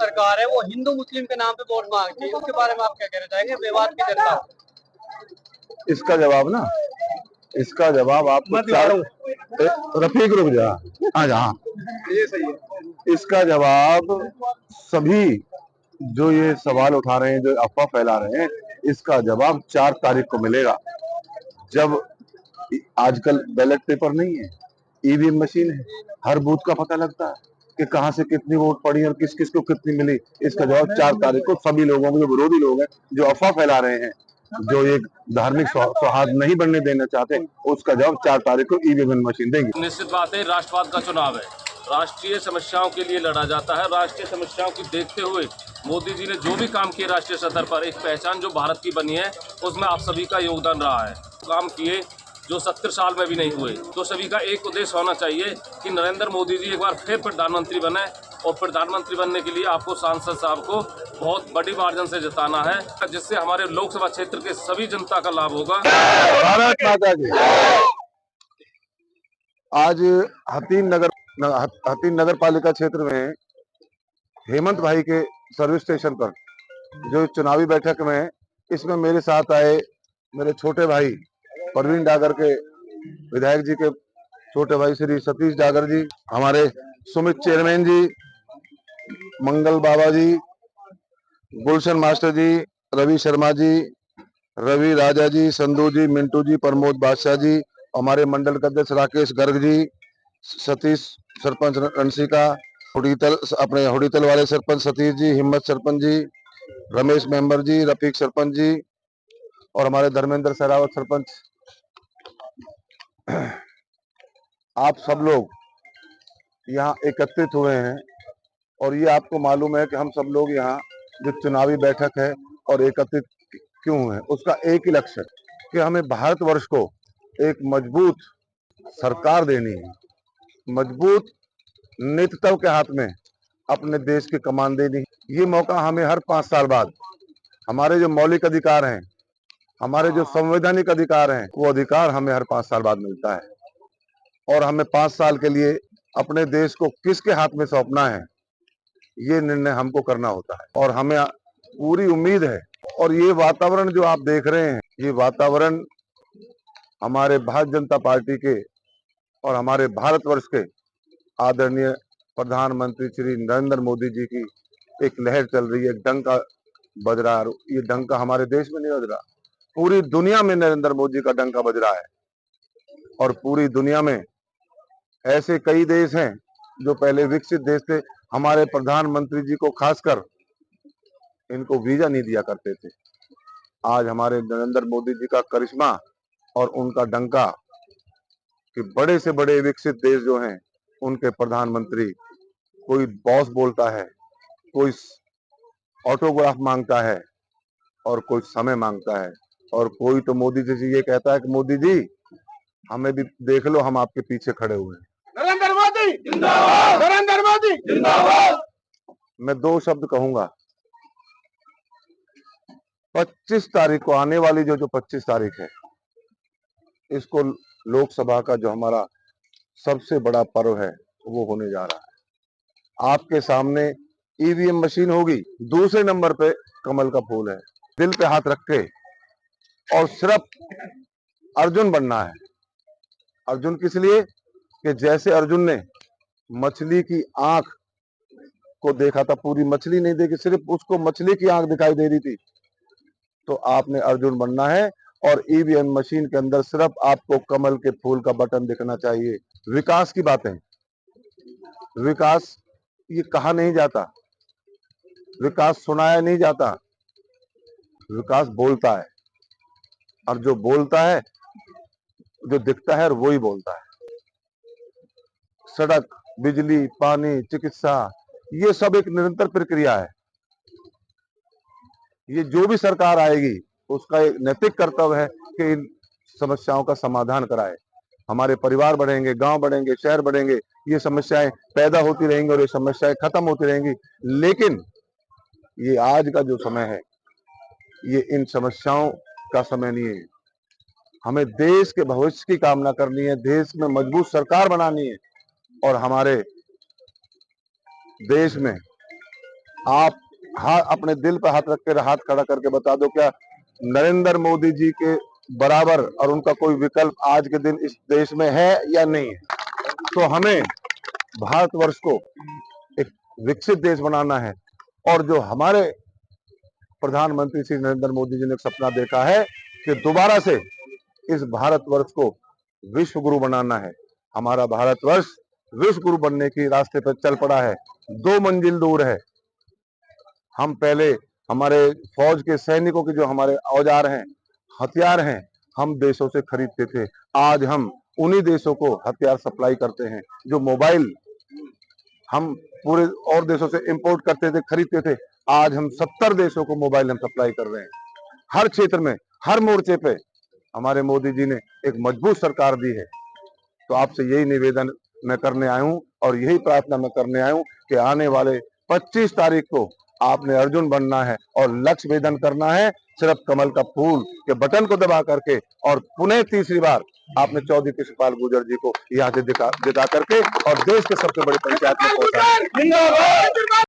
सरकार है वो हिंदू मुस्लिम के नाम पे वोट मांगती है, उसके बारे में आप क्या कहना चाहेंगे? विवाद की चर्चा। इसका जवाब ना, इसका जवाब आपको रफीक रुक जा, हाँ हाँ, ये सही है। इसका जवाब सभी जो ये सवाल उठा रहे हैं, जो अफवाह फैला रहे हैं, इसका जवाब 4 तारीख को मिलेगा। जब आजकल बैलेट पेपर नहीं है, ईवीएम मशीन है, हर बूथ का पता लगता है कि कहां से कितनी वोट पड़ी और किस किस को कितनी मिली। इसका जवाब 4 तारीख को सभी लोगों को, जो विरोधी लोग हैं, जो अफवाह फैला रहे हैं, जो एक धार्मिक सौहार्द नहीं बनने देना चाहते, उसका जवाब 4 तारीख को ईवीएम मशीन देंगे। निश्चित बात है, राष्ट्रवाद का चुनाव है, राष्ट्रीय समस्याओं के लिए लड़ा जाता है। राष्ट्रीय समस्याओं की देखते हुए मोदी जी ने जो भी काम किए राष्ट्रीय स्तर पर, एक पहचान जो भारत की बनी है, उसमें आप सभी का योगदान रहा है। काम किए जो 70 साल में भी नहीं हुए, तो सभी का एक उद्देश्य होना चाहिए कि नरेंद्र मोदी जी एक बार फिर प्रधानमंत्री बने, और प्रधानमंत्री बनने के लिए आपको सांसद साहब को बहुत बड़ी मार्जिन से जिताना है, जिससे हमारे लोकसभा क्षेत्र के सभी जनता का लाभ होगा। भारत माता की। आज हतीन नगर पालिका क्षेत्र में हेमंत भाई के सर्विस स्टेशन पर जो चुनावी बैठक में, इसमें मेरे साथ आए मेरे छोटे भाई प्रवीण डागर के, विधायक जी के छोटे भाई श्री सतीश डागर जी, हमारे सुमित चेयरमैन जी, मंगल बाबा जी, गुलशन मास्टर जी, रवि शर्मा जी, रवि राजा जी, संधू जी, मिंटू जी, प्रमोद बादशाह जी, हमारे मंडल के अध्यक्ष राकेश गर्ग जी, सतीश सरपंच रणसिका, अपने हुडीतल वाले सरपंच सतीश जी, हिम्मत सरपंच जी, रमेश मेंबर जी, रफीक सरपंच जी, और हमारे धर्मेंद्र सहरावत सरपंच। आप सब लोग यहाँ एकत्रित हुए हैं, और ये आपको मालूम है कि हम सब लोग यहाँ जो चुनावी बैठक है और एकत्रित क्यों है, उसका एक ही लक्ष्य है कि हमें भारतवर्ष को एक मजबूत सरकार देनी है, मजबूत नेतृत्व के हाथ में अपने देश की कमान देनी। ये मौका हमें हर 5 साल बाद, हमारे जो मौलिक अधिकार हैं, हमारे जो संवैधानिक अधिकार हैं, वो अधिकार हमें हर 5 साल बाद मिलता है, और हमें 5 साल के लिए अपने देश को किसके हाथ में सौंपना है, ये निर्णय हमको करना होता है। और हमें पूरी उम्मीद है, और ये वातावरण जो आप देख रहे हैं, ये वातावरण हमारे भारतीय जनता पार्टी के और हमारे भारतवर्ष के आदरणीय प्रधानमंत्री श्री नरेंद्र मोदी जी की एक लहर चल रही है, एक डंका बज रहा है। ये डंका हमारे देश में नहीं बज रहा, पूरी दुनिया में नरेंद्र मोदी का डंका बज रहा है। और पूरी दुनिया में ऐसे कई देश हैं जो पहले विकसित देश थे, हमारे प्रधानमंत्री जी को खासकर इनको वीजा नहीं दिया करते थे। आज हमारे नरेंद्र मोदी जी का करिश्मा और उनका डंका कि बड़े से बड़े विकसित देश जो हैं, उनके प्रधानमंत्री, कोई बॉस बोलता है, कोई ऑटोग्राफ मांगता है, और कोई समय मांगता है, और कोई तो मोदी जी से ये कहता है कि मोदी जी हमें भी देख लो, हम आपके पीछे खड़े हुए हैं। नरेंद्र मोदी जिंदाबाद, नरेंद्र मोदी जिंदाबाद। मैं 2 शब्द कहूंगा। 25 तारीख को आने वाली जो 25 तारीख है, इसको लोकसभा का जो हमारा सबसे बड़ा पर्व है, वो होने जा रहा है। आपके सामने ईवीएम मशीन होगी, दूसरे नंबर पे कमल का फूल है। दिल पे हाथ रख के, और सिर्फ अर्जुन बनना है। अर्जुन किस लिए? कि जैसे अर्जुन ने मछली की आंख को देखा था, पूरी मछली नहीं देखी, सिर्फ उसको मछली की आंख दिखाई दे रही थी, तो आपने अर्जुन बनना है। और ईवीएम मशीन के अंदर सिर्फ आपको कमल के फूल का बटन दिखना चाहिए। विकास की बातें, विकास ये कहा नहीं जाता, विकास सुनाया नहीं जाता, विकास बोलता है, और जो बोलता है, जो दिखता है, वो ही बोलता है। सड़क, बिजली, पानी, चिकित्सा, ये सब एक निरंतर प्रक्रिया है। ये जो भी सरकार आएगी, उसका एक नैतिक कर्तव्य है कि इन समस्याओं का समाधान कराए। हमारे परिवार बढ़ेंगे, गांव बढ़ेंगे, शहर बढ़ेंगे, ये समस्याएं पैदा होती रहेंगी और ये समस्याएं खत्म होती रहेंगी। लेकिन ये आज का जो समय है, ये इन समस्याओं का समय नहीं है। हमें देश के भविष्य की कामना करनी है, देश में मजबूत सरकार बनानी है, और हमारे देश में आप अपने दिल पे हाथ रख कर हाथ खड़ा करके बता दो, क्या नरेंद्र मोदी जी के बराबर और उनका कोई विकल्प आज के दिन इस देश में है या नहीं है? तो हमें भारतवर्ष को एक विकसित देश बनाना है, और जो हमारे प्रधानमंत्री श्री नरेंद्र मोदी जी ने एक सपना देखा है कि दोबारा से इस भारतवर्ष को विश्व गुरु बनाना है। हमारा भारतवर्ष विश्व गुरु बनने की रास्ते पर चल पड़ा है, 2 मंजिल दूर है। हम पहले हमारे फौज के सैनिकों के जो हमारे औजार हैं, हथियार हैं, हम देशों से खरीदते थे। आज हम उन्हीं देशों को हथियार सप्लाई करते हैं। जो मोबाइल हम पूरे और देशों से इंपोर्ट करते थे, खरीदते थे, आज हम 70 देशों को मोबाइल हम सप्लाई कर रहे हैं। हर क्षेत्र में, हर मोर्चे पे हमारे मोदी जी ने एक मजबूत सरकार दी है। तो आपसे यही निवेदन मैं करने आया हूं और यही प्रार्थना मैं करने आया हूं कि आने वाले 25 तारीख को आपने अर्जुन बनना है और लक्ष्य वेधन करना है, सिर्फ कमल का फूल के बटन को दबा करके, और पुनः तीसरी बार आपने चौधरी कृष्णपाल गुर्जर जी को यहाँ से जिता करके और देश के सबसे बड़े पंचायत में पहुंचा।